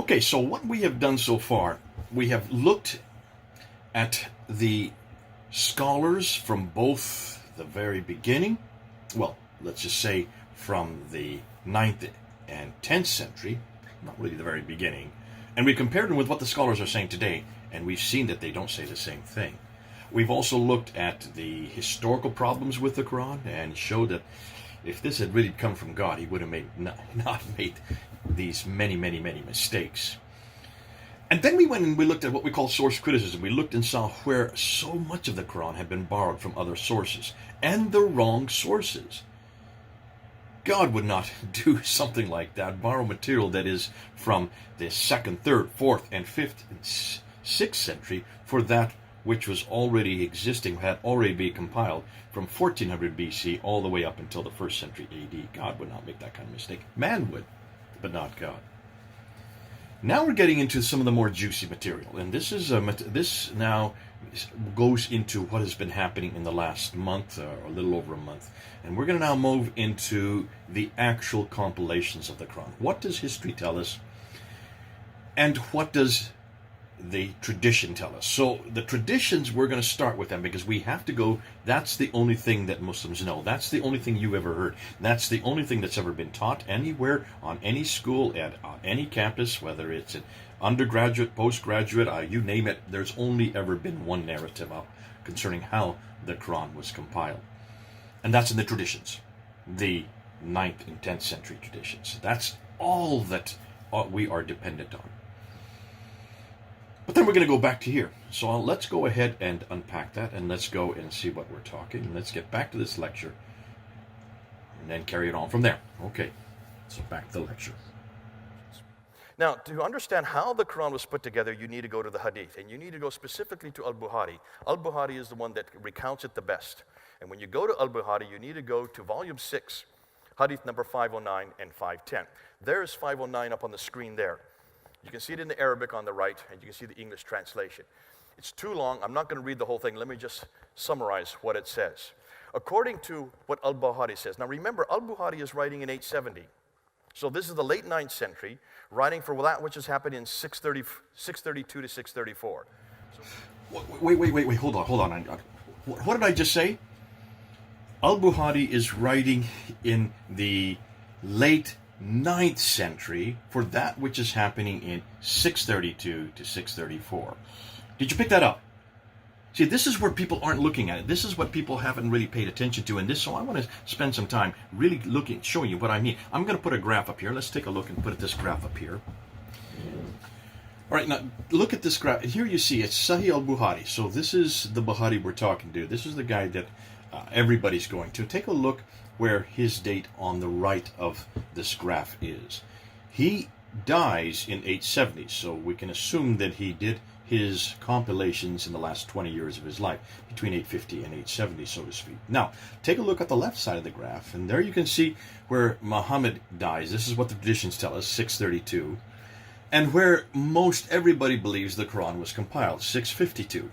Okay, so what we have done so far, we have looked at the scholars from both the very beginning, well, let's just say from the 9th and 10th century, not really the very beginning, and we compared them with what the scholars are saying today, and we've seen that they don't say the same thing. We've also looked at the historical problems with the Quran and showed that if this had really come from God, he would have not made these many mistakes. And then we went and we looked at what we call source criticism. We looked and saw where so much of the Quran had been borrowed from other sources, and the wrong sources. God would not do something like that, borrow material that is from the 2nd, 3rd, 4th, and 5th, and 6th century for that which was already existing, had already been compiled from 1400 BC all the way up until the 1st century AD. God would not make that kind of mistake. Man would, but not God. Now we're getting into some of the more juicy material, and this now goes into what has been happening in the last month, or a little over a month, and we're going to now move into the actual compilations of the Quran. What does history tell us, and what does the tradition tell us? So the traditions, we're going to start with them because we have to go, that's the only thing that Muslims know. That's the only thing you ever heard. That's the only thing that's ever been taught anywhere, on any school, on any campus, whether it's an undergraduate, postgraduate, you name it. There's only ever been one narrative concerning how the Quran was compiled. And that's in the traditions, the 9th and 10th century traditions. That's all that we are dependent on. But then we're going to go back to here. So let's go ahead and unpack that, and let's go and see what we're talking. And let's get back to this lecture, and then carry it on from there. Okay, so back to the lecture. Now, to understand how the Quran was put together, you need to go to the Hadith, and you need to go specifically to Al-Bukhari. Al-Bukhari is the one that recounts it the best. And when you go to Al-Bukhari, you need to go to volume 6, Hadith number 509 and 510. There's 509 up on the screen there. You can see it in the Arabic on the right, and you can see the English translation. It's too long. I'm not going to read the whole thing. Let me just summarize what it says. According to what Al-Bukhari says. Now remember, Al-Bukhari is writing in 870. So this is the late 9th century, writing for that which has happened in 632 to 634. So, wait, hold on. What did I just say? Al-Bukhari is writing in the late 9th century for that which is happening in 632 to 634. Did you pick that up? See, this is where people aren't looking at it. This is what people haven't really paid attention to, and so I want to spend some time really showing you what I mean. I'm going to put a graph up here. Let's take a look and put this graph up here. All right, now look at this graph. Here you see it's Sahih al-Bukhari. So this is the Bukhari we're talking to. This is the guy that everybody's going to. Take a look where his date on the right of this graph is. He dies in 870, so we can assume that he did his compilations in the last 20 years of his life, between 850 and 870, so to speak. Now, take a look at the left side of the graph, and there you can see where Muhammad dies. This is what the traditions tell us, 632, and where most everybody believes the Quran was compiled, 652.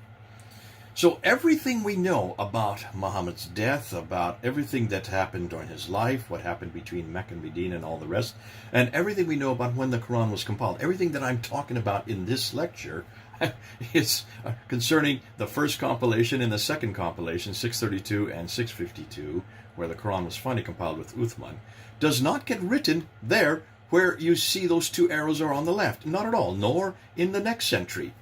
So everything we know about Muhammad's death, about everything that happened during his life, what happened between Mecca and Medina and all the rest, and everything we know about when the Quran was compiled, everything that I'm talking about in this lecture is concerning the first compilation and the second compilation, 632 and 652, where the Quran was finally compiled with Uthman, does not get written there where you see those two arrows are on the left. Not at all, nor in the next century.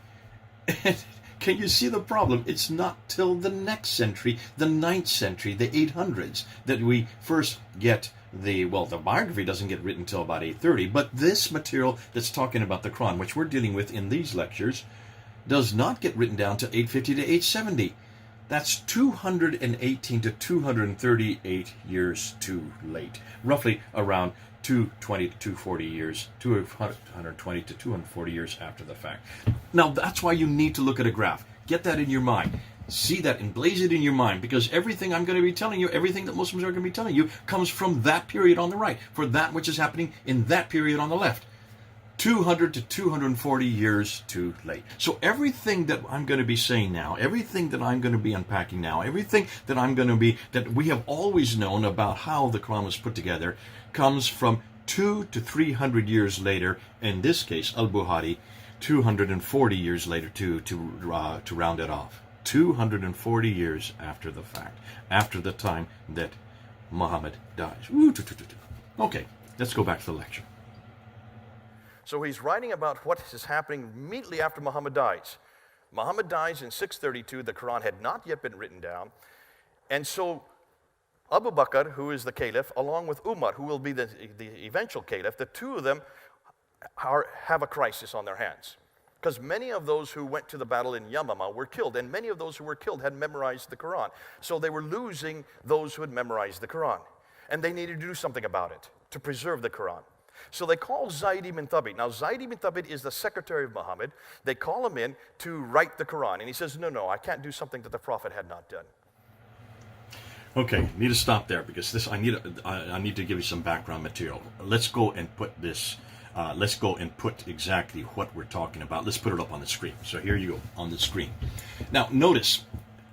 Can you see the problem? It's not till the next century, the 9th century, the 800s, that we first get the biography doesn't get written until about 830, but this material that's talking about the Quran, which we're dealing with in these lectures, does not get written down to 850 to 870. That's 218 to 238 years too late. Roughly around 220 to 240 years, 220 to 240 years after the fact. Now, that's why you need to look at a graph. Get that in your mind. See that and blaze it in your mind, because everything I'm going to be telling you, everything that Muslims are going to be telling you, comes from that period on the right, for that which is happening in that period on the left. 200 to 240 years too late. So everything that I'm going to be saying now, everything that I'm going to be unpacking now, everything that that we have always known about how the Quran was put together, comes from 200 to 300 years later. In this case, al-Bukhari, 240 years later to round it off. 240 years after the fact, after the time that Muhammad dies. Okay, let's go back to the lecture. So he's writing about what is happening immediately after Muhammad dies. Muhammad dies in 632. The Quran had not yet been written down. And so Abu Bakr, who is the caliph, along with Umar, who will be the eventual caliph, the two of them have a crisis on their hands. Because many of those who went to the battle in Yamama were killed, and many of those who were killed had memorized the Quran. So they were losing those who had memorized the Quran. And they needed to do something about it, to preserve the Quran. So they call Zayd ibn Thabit. Now, Zayd ibn Thabit is the secretary of Muhammad. They call him in to write the Quran. And he says, no, I can't do something that the Prophet had not done. Okay, need to stop there because I need to give you some background material. Let's go and put this, let's go and put exactly what we're talking about. Let's put it up on the screen. So here you go, on the screen. Now, notice,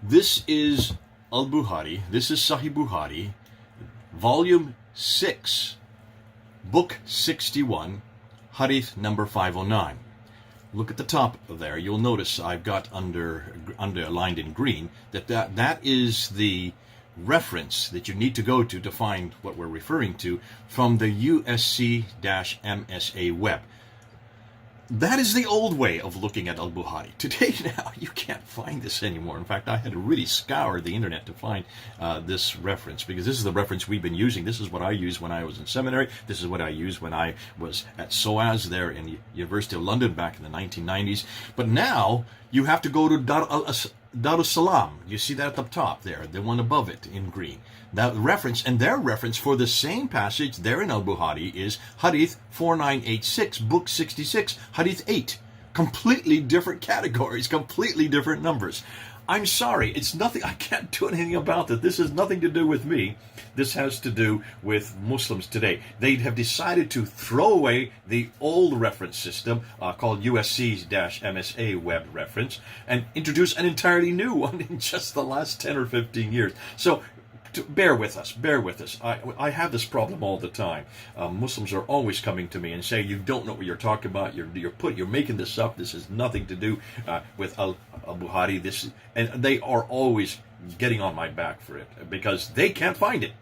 this is al-Bukhari, this is Sahih Bukhari, volume 6, book 61, hadith number 509. Look at the top there. You'll notice I've got underlined in green that is the reference that you need to go to find what we're referring to from the USC-MSA web. That is the old way of looking at al-Bukhari. Today now, you can't find this anymore. In fact, I had to really scour the internet to find this reference, because this is the reference we've been using. This is what I used when I was in seminary. This is what I used when I was at SOAS there in the University of London back in the 1990s. But now, you have to go to Dar al-Salam. You see that at the top there, the one above it in green. That reference, and their reference for the same passage there in al-Bukhari is Hadith 4986, book 66, Hadith 8. Completely different categories, completely different numbers. I'm sorry, it's nothing, I can't do anything about that. This has nothing to do with me. This has to do with Muslims today. They have decided to throw away the old reference system called USC-MSA web reference and introduce an entirely new one in just the last 10 or 15 years. So bear with us, bear with us. I have this problem all the time. Muslims are always coming to me and saying, you don't know what you're talking about, you're making this up, this has nothing to do with al-Bukhari, and they are always getting on my back for it, because they can't find it.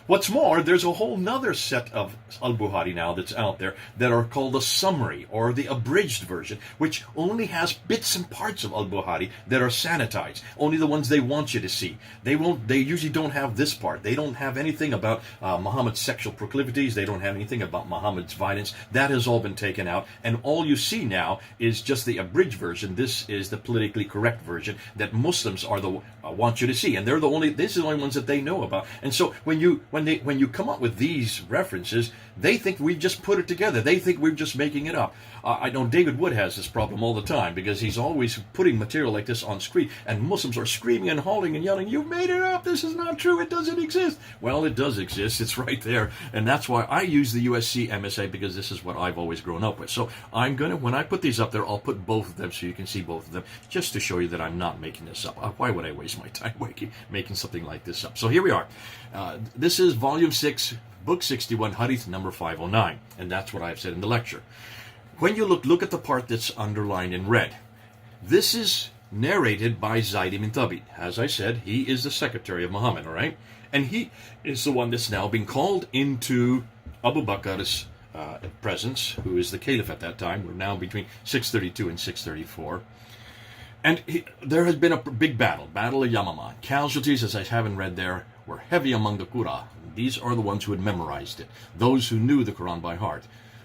What's more, there's a whole nother set of al-Bukhari now that's out there that are called the summary or the abridged version, which only has bits and parts of al-Bukhari that are sanitized, only the ones they want you to see. They usually don't have this part. They don't have anything about Muhammad's sexual proclivities. They don't have anything about Muhammad's violence. That has all been taken out, and all you see now is just the abridged version. This is the politically correct version that Muslims are want you to see, and this is the only ones that they know about. And so when you come up with these references, they think we've just put it together. They think we're just making it up. I know David Wood has this problem all the time, because he's always putting material like this on screen, and Muslims are screaming and howling and yelling, "You made it up! This is not true! It doesn't exist!" Well, it does exist. It's right there, and that's why I use the USC MSA, because this is what I've always grown up with. So when I put these up there, I'll put both of them so you can see both of them, just to show you that I'm not making this up. Why would I waste my time making something like this up? So here we are. This is Volume 6, Book 61, Hadith number 509, and that's what I've said in the lecture. When you look at the part that's underlined in red, this is narrated by Zayd ibn Thabit. As I said, he is the secretary of Muhammad, all right? And he is the one that's now being called into Abu Bakr's presence, who is the caliph at that time. We're now between 632 and 634. And there has been a big battle of Yamama. Casualties, as I haven't read there, were heavy among the Qur'an. These are the ones who had memorized it, those who knew the Quran by heart.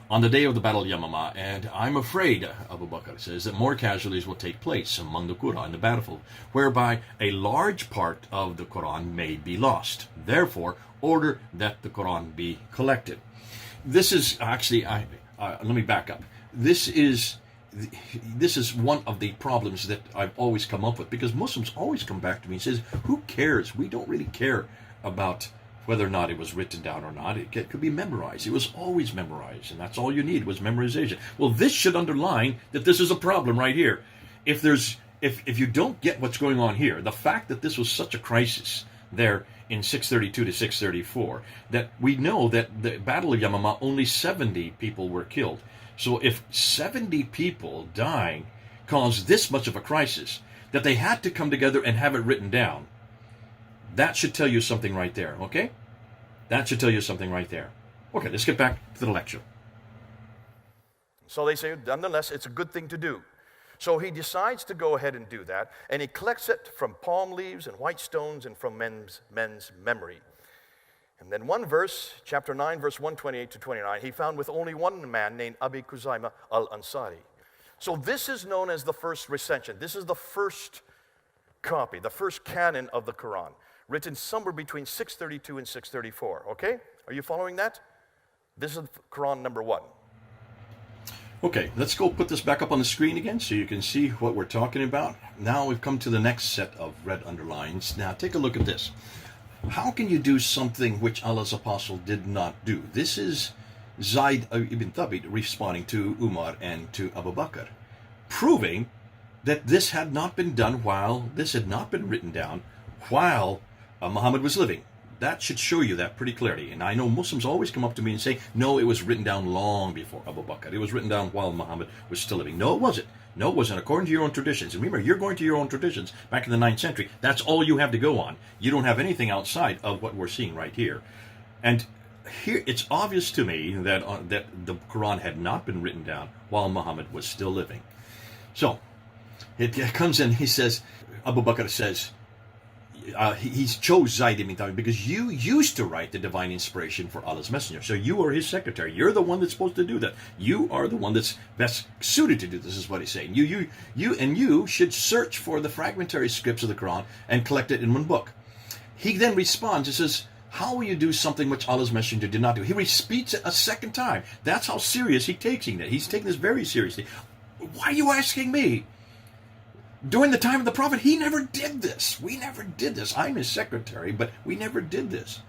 On the day of the Battle of Yamama, and I'm afraid, Abu Bakr says, that more casualties will take place among the Qur'an in the battlefield, whereby a large part of the Quran may be lost. Therefore, order that the Quran be collected. This is actually, let me back up. This is one of the problems that I've always come up with, because Muslims always come back to me and says, who cares? We don't really care about whether or not it was written down or not. It could be memorized. It was always memorized, and that's all you need was memorization. Well, this should underline that this is a problem right here. If you don't get what's going on here, the fact that this was such a crisis, there in 632 to 634, that we know that the Battle of Yamama, only 70 people were killed. So if 70 people dying caused this much of a crisis, that they had to come together and have it written down, that should tell you something right there, okay? That should tell you something right there. Okay, let's get back to the lecture. So they say, nonetheless, it's a good thing to do. So he decides to go ahead and do that, and he collects it from palm leaves and white stones and from men's memory. And then one verse, chapter 9, verse 128 to 29, he found with only one man named Abi Kuzaima al-Ansari. So this is known as the first recension. This is the first copy, the first canon of the Quran, written somewhere between 632 and 634, okay? Are you following that? This is Quran number 1. Okay, let's go put this back up on the screen again so you can see what we're talking about. Now we've come to the next set of red underlines. Now take a look at this. How can you do something which Allah's apostle did not do? This is Zayd ibn Thabit responding to Umar and to Abu Bakr, proving that this had not been done this had not been written down while Muhammad was living. That should show you that pretty clearly. And I know Muslims always come up to me and say, no, it was written down long before Abu Bakr. It was written down while Muhammad was still living. No, it wasn't. No, it wasn't. According to your own traditions. And remember, you're going to your own traditions back in the 9th century. That's all you have to go on. You don't have anything outside of what we're seeing right here. And here, it's obvious to me that that the Quran had not been written down while Muhammad was still living. So, it comes in, he says, Abu Bakr says, he chose Zayd ibn Thabit because you used to write the divine inspiration for Allah's messenger. So you are his secretary. You're the one that's supposed to do that. You are the one that's best suited to do this, is what he's saying. You should search for the fragmentary scripts of the Quran and collect it in one book. He then responds and says, how will you do something which Allah's messenger did not do? He repeats it a second time. That's how serious he's taking it. He's taking this very seriously. Why are you asking me? During the time of the Prophet, he never did this. We never did this. I'm his secretary, but we never did this.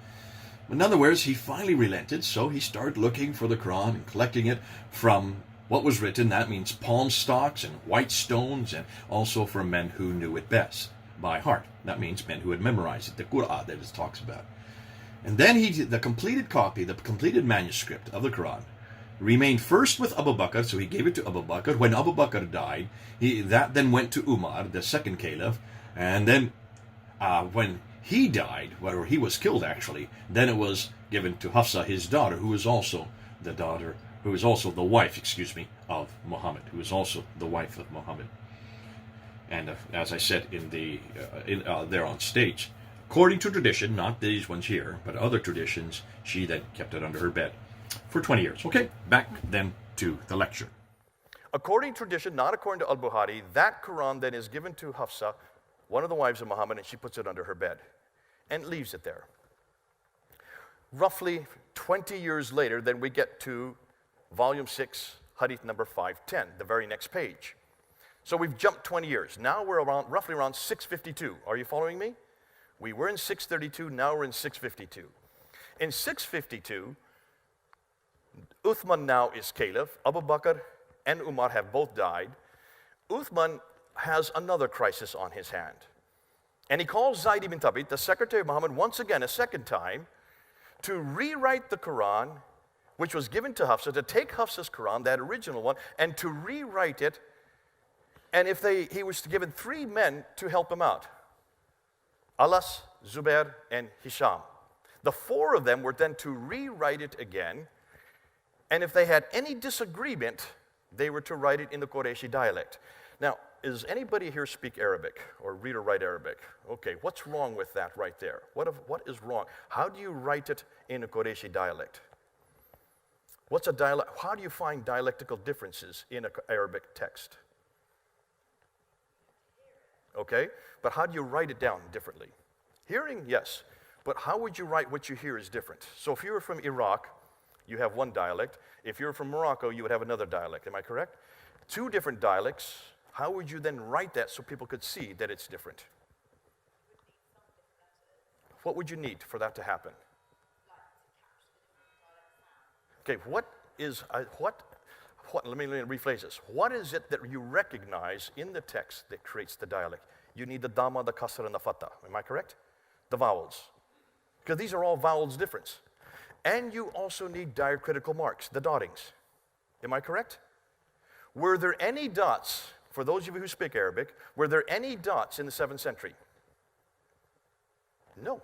In other words, he finally relented, so he started looking for the Quran and collecting it from what was written. That means palm stalks and white stones, and also from men who knew it best by heart. That means men who had memorized it, the Qur'an that it talks about. And then the completed copy, the completed manuscript of the Quran, remained first with Abu Bakr, so he gave it to Abu Bakr. When Abu Bakr died, that then went to Umar, the second caliph, and then when he died, or he was killed actually, then it was given to Hafsa, his daughter, who was also the wife, of Muhammad, who was also the wife of Muhammad. And as I said there on stage, according to tradition, not these ones here, but other traditions, she then kept it under her bed for 20 years. Okay, back then to the lecture. According to tradition, not according to Al-Bukhari, that Quran then is given to Hafsa, one of the wives of Muhammad, and she puts it under her bed and leaves it there. Roughly 20 years later, then we get to volume 6, hadith number 510, the very next page. So we've jumped 20 years. Now we're roughly around 652. Are you following me? We were in 632, now we're in 652. In 652, Uthman now is caliph. Abu Bakr and Umar have both died. Uthman has another crisis on his hand. And he calls Zayd ibn Thabit, the secretary of Muhammad, once again, a second time, to rewrite the Quran, which was given to Hafsa, to take Hafsa's Quran, that original one, and to rewrite it. And he was given 3 men to help him out: Alas, Zubair, and Hisham. The 4 of them were then to rewrite it again, and if they had any disagreement, they were to write it in the Qurayshi dialect. Now, does anybody here speak Arabic or read or write Arabic? Okay, what's wrong with that right there? What is wrong? How do you write it in a Qurayshi dialect? What's a dialect? How do you find dialectical differences in an Arabic text? Okay, but how do you write it down differently? Hearing, yes, but how would you write what you hear is different. So if you were from Iraq, you have one dialect. If you're from Morocco, you would have another dialect. Am I correct? 2 different dialects. How would you then write that so people could see that it's different? What would you need for that to happen? Okay, let me rephrase this. What is it that you recognize in the text that creates the dialect? You need the dhamma, the kasra, and the fatha. Am I correct? the vowels, because these are all vowels difference. And you also need diacritical marks, the dottings. Am I correct? Were there any dots, for those of you who speak Arabic, were there any dots in the 7th century? No.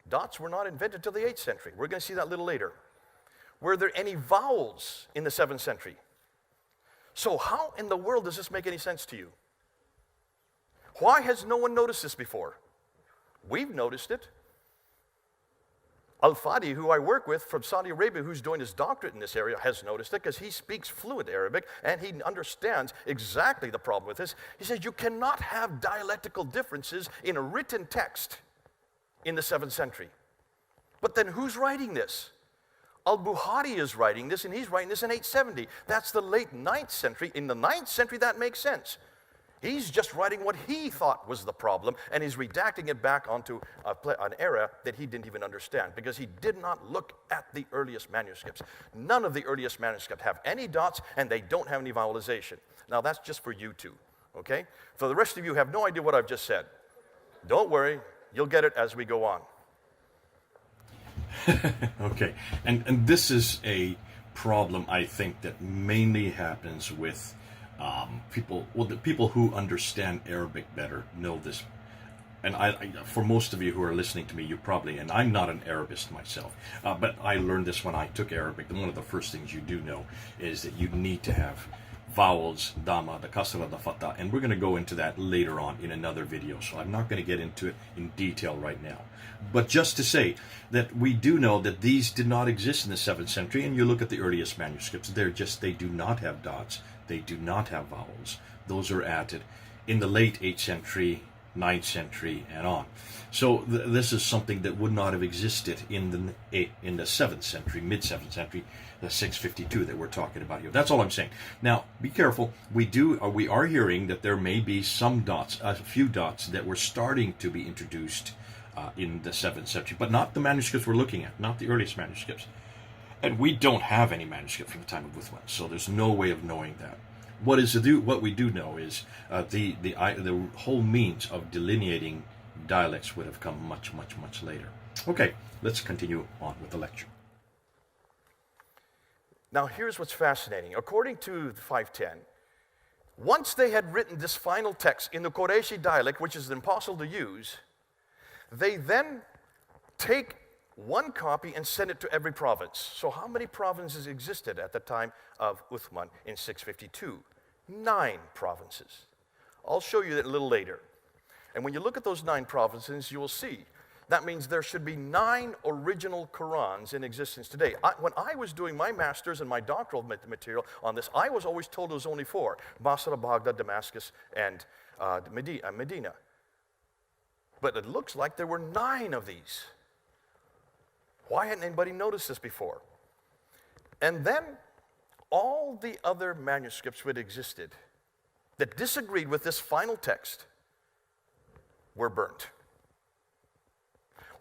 Dots were not invented till the 8th century. We're going to see that a little later. Were there any vowels in the 7th century? So how in the world does this make any sense to you? Why has no one noticed this before? We've noticed it. Al-Fadi, who I work with from Saudi Arabia, who's doing his doctorate in this area, has noticed it because he speaks fluent Arabic and he understands exactly the problem with this. He says you cannot have dialectical differences in a written text in the 7th century. But then who's writing this? Al-Bukhari is writing this, and he's writing this in 870. That's the late 9th century. In the 9th century, that makes sense. He's just writing what he thought was the problem, and he's redacting it back onto an era that he didn't even understand, because he did not look at the earliest manuscripts. None of the earliest manuscripts have any dots, and they don't have any vowelization. Now, that's just for you two, okay? For the rest of you who have no idea what I've just said, don't worry, you'll get it as we go on. Okay, and this is a problem, I think, that mainly happens with people, well, the people who understand Arabic better know this. And for most of you who are listening to me, you probably, and I'm not an Arabist myself, but I learned this when I took Arabic. And one of the first things you do know is that you need to have vowels, dama, the kasra, the fatha, and we're going to go into that later on in another video, so I'm not going to get into it in detail right now. But just to say that we do know that these did not exist in the 7th century, and you look at the earliest manuscripts, they do not have dots, they do not have vowels. Those are added in the late 8th century, 9th century, and on. So this is something that would not have existed in the 7th century, mid-7th century, the 652 that we're talking about here. That's all I'm saying. Now, be careful. We are hearing that there may be some dots, a few dots that were starting to be introduced in the 7th century, but not the manuscripts we're looking at, not the earliest manuscripts. And we don't have any manuscript from the time of Uthman, so there's no way of knowing that. What we do know is the whole means of delineating dialects would have come much, much, much later. Okay, let's continue on with the lecture. Now, here's what's fascinating. According to 510, once they had written this final text in the Qurayshi dialect, which is impossible to use, they then take one copy and send it to every province. So how many provinces existed at the time of Uthman in 652? 9 provinces. I'll show you that a little later. And when you look at those 9 provinces, you will see that means there should be 9 original Qur'ans in existence today. When I was doing my master's and my doctoral material on this, I was always told it was only 4: Basra, Baghdad, Damascus, and Medina. But it looks like there were 9 of these. Why hadn't anybody noticed this before? And then all the other manuscripts that existed that disagreed with this final text were burnt.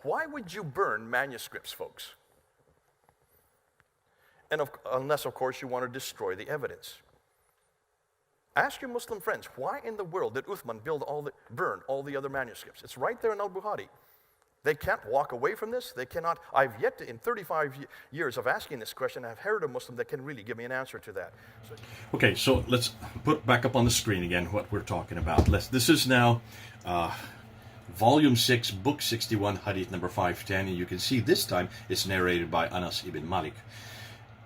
Why would you burn manuscripts, folks? Unless, of course, you want to destroy the evidence. Ask your Muslim friends, why in the world did Uthman burn all the other manuscripts? It's right there in Al-Bukhari. They can't walk away from this. They cannot. I've yet to, in 35 years of asking this question, I've heard a Muslim that can really give me an answer to that. Okay, so let's put back up on the screen again what we're talking about. This is now Volume 6, Book 61, Hadith number 510, and you can see this time it's narrated by Anas ibn Malik.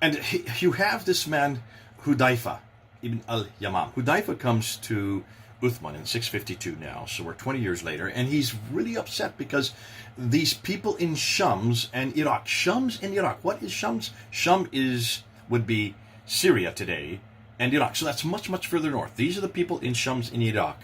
And you have this man, Hudayfa ibn al-Yamam. Hudayfa comes to Uthman in 652 now, so we're 20 years later, and he's really upset because these people in Shams and Iraq. Shams and Iraq. What is Shams? Would be Syria today, and Iraq. So that's much, much further north. These are the people in Shams in Iraq.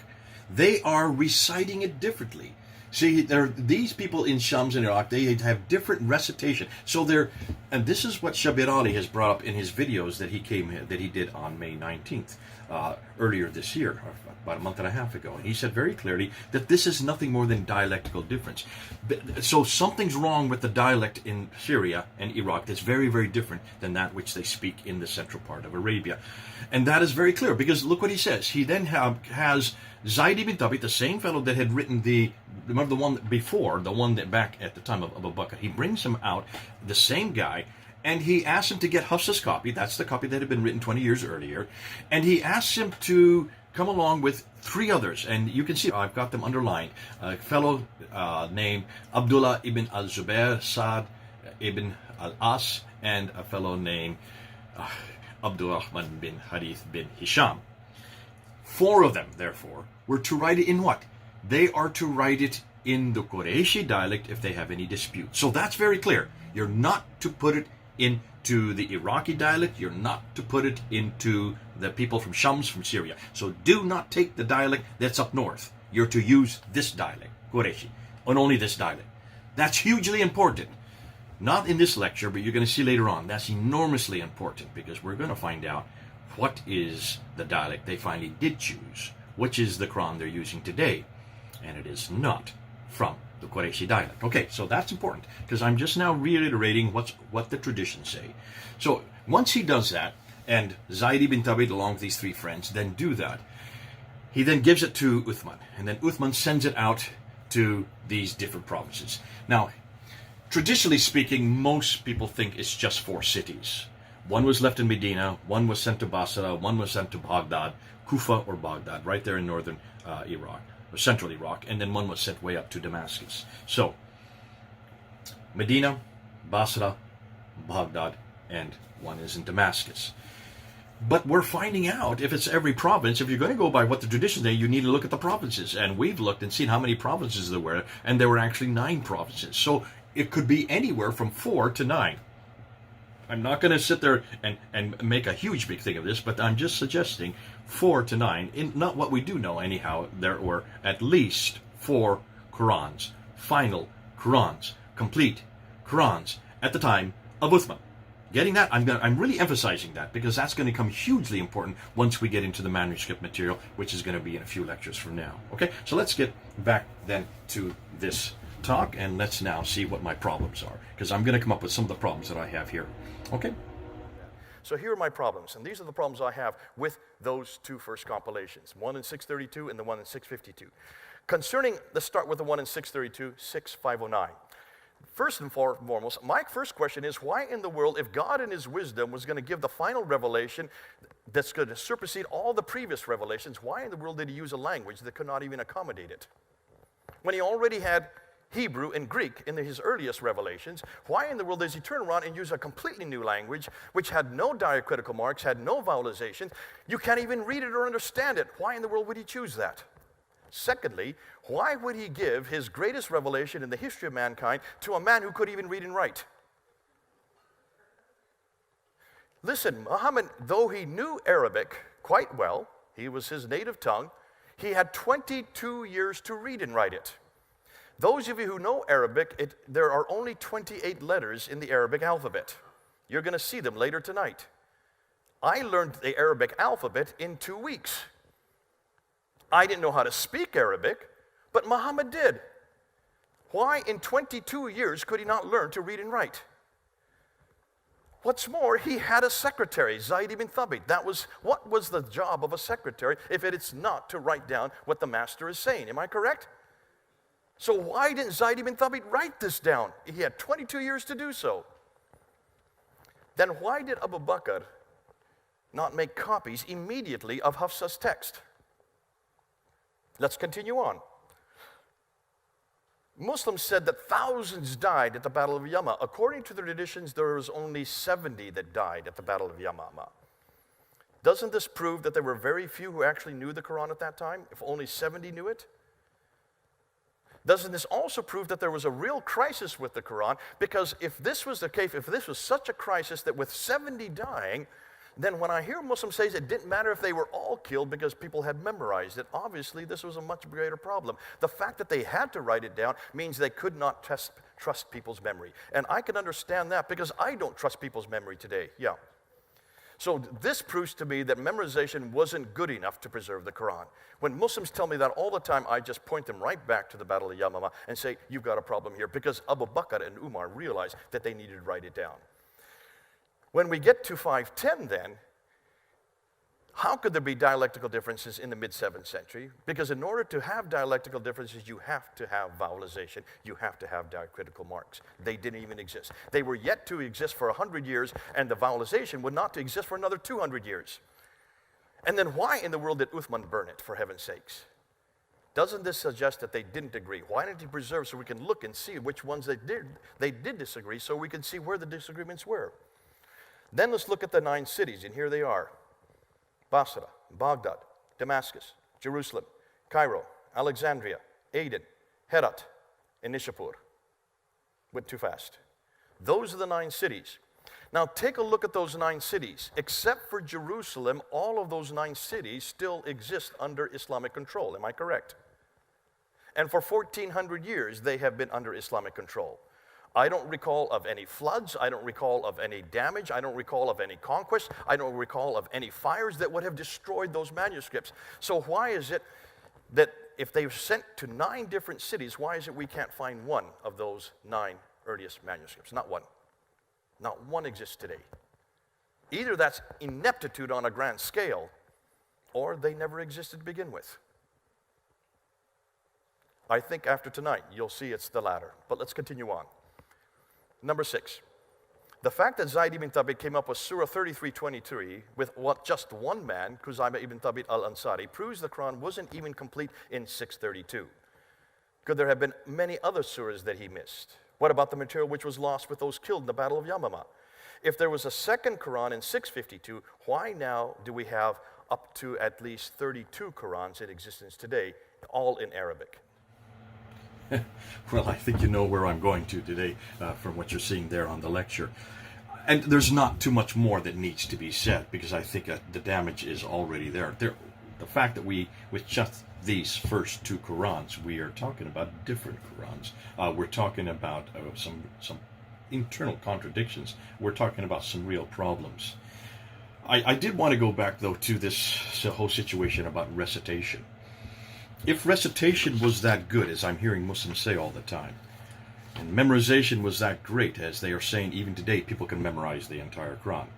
They are reciting it differently. See, these people in Shams and Iraq, they have different recitation. So and this is what Shabir Ali has brought up in his videos that he did on May 19th. earlier this year, about a month and a half ago. And he said very clearly that this is nothing more than dialectical difference. So something's wrong with the dialect in Syria and Iraq that's very, very different than that which they speak in the central part of Arabia. And that is very clear, because look what he says. He then has Zayd ibn Thabit, the same fellow that had written remember the one before, the one that back at the time of Abu Bakr. He brings him out, the same guy, and he asks him to get Hafsa's copy. That's the copy that had been written 20 years earlier. And he asks him to come along with 3 others. And you can see I've got them underlined. A fellow named Abdullah ibn al-Zubair, Saad ibn al-As, and a fellow named Abdurrahman bin Harith bin Hisham. 4 of them, therefore, were to write it in what? They are to write it in the Qurayshi dialect if they have any dispute. So that's very clear. You're not to put it into the Iraqi dialect. You're not to put it into the people from Shams, from Syria. So do not take the dialect that's up north. You're to use this dialect, Qurayshi, and only this dialect. That's hugely important. Not in this lecture, but you're going to see later on. That's enormously important, because we're going to find out what is the dialect they finally did choose, which is the Quran they're using today. And it is not from the Qurayshi dialect. Okay, so that's important, because I'm just now reiterating what the traditions say. So once he does that, and Zayd ibn Thabit along with these 3 friends then do that, he then gives it to Uthman, and then Uthman sends it out to these different provinces. Now, traditionally speaking, most people think it's just 4 cities. 1 was left in Medina, 1 was sent to Basra, 1 was sent to Baghdad, Kufa or Baghdad, right there in northern Iraq, or central Iraq, and then 1 was sent way up to Damascus. So, Medina, Basra, Baghdad, and 1 is in Damascus. But we're finding out if it's every province. If you're going to go by what the traditions say, you need to look at the provinces. And we've looked and seen how many provinces there were, and there were actually 9 provinces. So it could be anywhere from 4 to 9. I'm not going to sit there and make a huge big thing of this, but I'm just suggesting 4 to 9. In not what we do know anyhow, there were at least 4 Qur'ans, final Qur'ans, complete Qur'ans at the time of Uthman. Getting that? I'm really emphasizing that, because that's going to become hugely important once we get into the manuscript material, which is going to be in a few lectures from now. Okay, so let's get back then to this talk, and let's now see what my problems are, because I'm going to come up with some of the problems that I have here. Okay? So here are my problems, and these are the problems I have with those 2 first compilations, 1 in 632 and the 1 in 652. Concerning, let's start with the 1 in 632, 6509. First and foremost, my first question is, why in the world, if God in His wisdom was going to give the final revelation that's going to supersede all the previous revelations, why in the world did He use a language that could not even accommodate it? When He already had Hebrew and Greek in his earliest revelations, why in the world does He turn around and use a completely new language which had no diacritical marks, had no vowelization? You can't even read it or understand it. Why in the world would He choose that? Secondly, why would He give His greatest revelation in the history of mankind to a man who couldn't even read and write? Listen, Muhammad, though he knew Arabic quite well, he was his native tongue, he had 22 years to read and write it. Those of you who know Arabic, there are only 28 letters in the Arabic alphabet. You're going to see them later tonight. I learned the Arabic alphabet in 2 weeks. I didn't know how to speak Arabic, but Muhammad did. Why in 22 years could he not learn to read and write? What's more, he had a secretary, Zayd ibn Thabit. What was the job of a secretary if it's not to write down what the master is saying? Am I correct? So why didn't Zayd ibn Thabit write this down? He had 22 years to do so. Then why did Abu Bakr not make copies immediately of Hafsa's text? Let's continue on. Muslims said that thousands died at the Battle of Yamama. According to the traditions, there was only 70 that died at the Battle of Yamama. Doesn't this prove that there were very few who actually knew the Quran at that time, if only 70 knew it? Doesn't this also prove that there was a real crisis with the Quran? Because if this was the case, if this was such a crisis that with 70 dying, then when I hear Muslims say it didn't matter if they were all killed because people had memorized it, obviously this was a much greater problem. The fact that they had to write it down means they could not trust people's memory. And I can understand that because I don't trust people's memory today. Yeah. So this proves to me that memorization wasn't good enough to preserve the Quran. When Muslims tell me that all the time, I just point them right back to the Battle of Yamama and say, you've got a problem here, because Abu Bakr and Umar realized that they needed to write it down. When we get to 510 then, how could there be dialectical differences in the mid-7th century? Because in order to have dialectical differences, you have to have vowelization. You have to have diacritical marks. They didn't even exist. They were yet to exist for 100 years, and the vowelization would not to exist for another 200 years. And then why in the world did Uthman burn it, for heaven's sakes? Doesn't this suggest that they didn't agree? Why didn't he preserve so we can look and see which ones they did disagree, so we can see where the disagreements were? Then let's look at the 9 cities, and here they are. Basra, Baghdad, Damascus, Jerusalem, Cairo, Alexandria, Aden, Herat, and Nishapur. Went too fast. Those are the 9 cities. Now take a look at those 9 cities. Except for Jerusalem, all of those 9 cities still exist under Islamic control. Am I correct? And for 1,400 years, they have been under Islamic control. I don't recall of any floods. I don't recall of any damage. I don't recall of any conquest. I don't recall of any fires that would have destroyed those manuscripts. So why is it that if they've sent to 9 different cities, why is it we can't find one of those 9 earliest manuscripts? Not one. Not one exists today. Either that's ineptitude on a grand scale, or they never existed to begin with. I think after tonight, you'll see it's the latter. But let's continue on. Number 6, the fact that Zayd ibn Thabit came up with Surah 33:23 with just one man, Khuzaimah ibn Thabit al-Ansari, proves the Quran wasn't even complete in 632. Could there have been many other surahs that he missed? What about the material which was lost with those killed in the Battle of Yamama? If there was a second Quran in 652, why now do we have up to at least 32 Qurans in existence today, all in Arabic? Well, I think you know where I'm going to today from what you're seeing there on the lecture. And there's not too much more that needs to be said, because I think the damage is already there. The fact that with just these first 2 Qurans, we are talking about different Qurans. We're talking about some internal contradictions. We're talking about some real problems. I did want to go back, though, to this whole situation about recitation. If recitation was that good, as I'm hearing Muslims say all the time, and memorization was that great, as they are saying even today, people can memorize the entire Quran.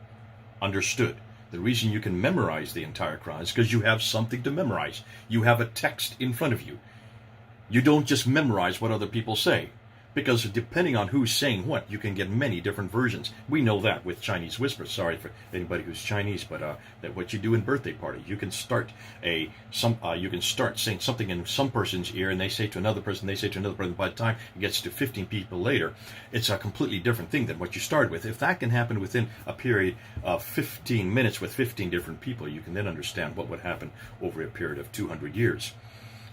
Understood. The reason you can memorize the entire Quran is because you have something to memorize. You have a text in front of you. You don't just memorize what other people say. Because depending on who's saying what, you can get many different versions. We know that with Chinese whisper. Sorry for anybody who's Chinese, but that what you do in birthday party, you can start saying something in some person's ear, and they say to another person, they say to another person. By the time it gets to 15 people later, it's a completely different thing than what you started with. If that can happen within a period of 15 minutes with 15 different people, you can then understand what would happen over a period of 200 years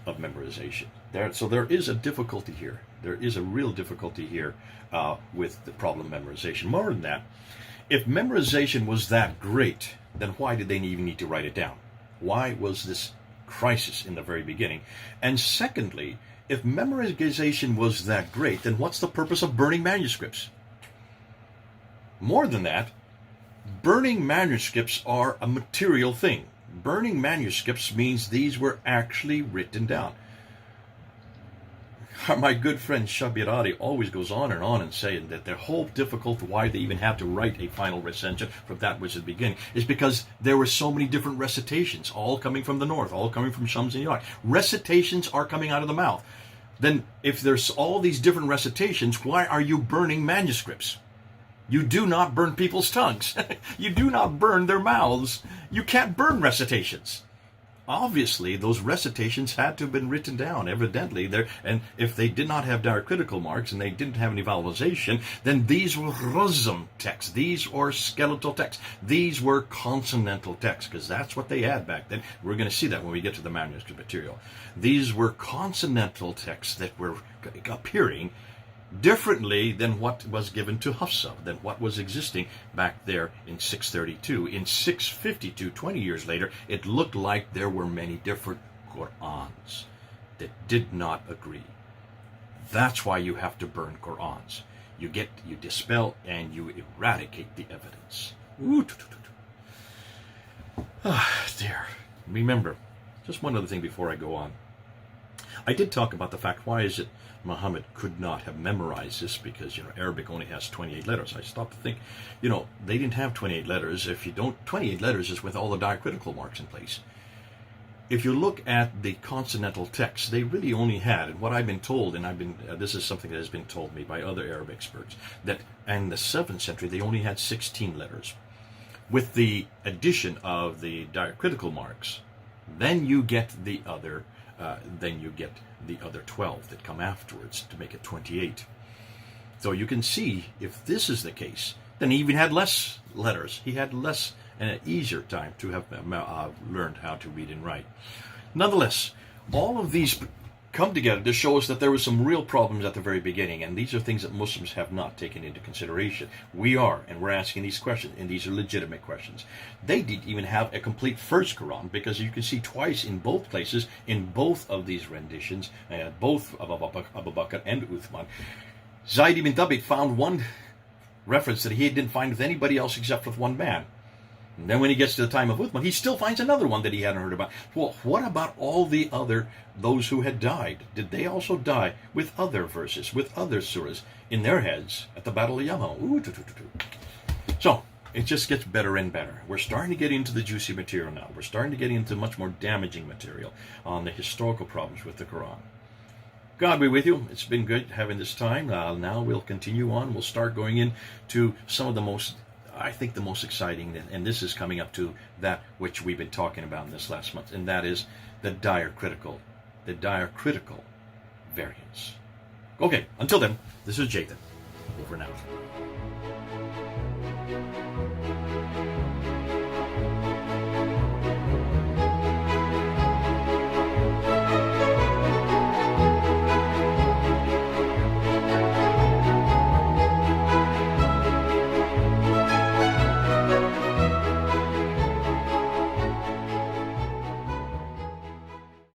of memorization. So there is a difficulty here. There is a real difficulty here with the problem of memorization. More than that, if memorization was that great, then why did they even need to write it down? Why was this crisis in the very beginning? And secondly, if memorization was that great, then what's the purpose of burning manuscripts? More than that, burning manuscripts are a material thing. Burning manuscripts means these were actually written down. My good friend Shabir Ali always goes on and saying that the whole difficulty why they even have to write a final recension from that which is the beginning is because there were so many different recitations, all coming from the north, all coming from Shams and Iraq. Recitations are coming out of the mouth. Then if there's all these different recitations, why are you burning manuscripts? You do not burn people's tongues. You do not burn their mouths. You can't burn recitations. Obviously, those recitations had to have been written down, evidently. And if they did not have diacritical marks and they didn't have any vowelization, then these were razm texts. These were skeletal texts. These were consonantal texts, because that's what they had back then. We're going to see that when we get to the manuscript material. These were consonantal texts that were appearing differently than what was given to Hafsa, than what was existing back there in 632. In 652, 20 years later, it looked like there were many different Qur'ans that did not agree. That's why you have to burn Qur'ans. You dispel and you eradicate the evidence. Dear. Remember, just one other thing before I go on. I did talk about the fact, why is it Muhammad could not have memorized this, because, Arabic only has 28 letters. I stopped to think, they didn't have 28 letters. If you don't, 28 letters is with all the diacritical marks in place. If you look at the consonantal texts, they really only had, and what I've been told, and this is something that has been told me by other Arab experts, that in the 7th century they only had 16 letters. With the addition of the diacritical marks, then you get the other 12 that come afterwards to make it 28. So you can see, if this is the case, then he even had less letters. He had less and an easier time to have learned how to read and write. Nonetheless, all of these come together to show us that there were some real problems at the very beginning, and these are things that Muslims have not taken into consideration. We are, and we're asking these questions, and these are legitimate questions. They didn't even have a complete first Quran, because you can see twice in both places, in both of these renditions, both of Abu Bakr and Uthman, Zayd ibn Thabit found one reference that he didn't find with anybody else except with one man. And then when he gets to the time of Uthman, he still finds another one that he hadn't heard about. Well, what about all those who had died? Did they also die with other verses, with other surahs in their heads at the Battle of Yamal? So, it just gets better and better. We're starting to get into the juicy material now. We're starting to get into much more damaging material on the historical problems with the Quran. God be with you. It's been good having this time. Now we'll continue on. We'll start going into some of the most exciting, and this is coming up to that which we've been talking about in this last month, and that is the diacritical variants. Okay, until then, this is Jathan. Over and out.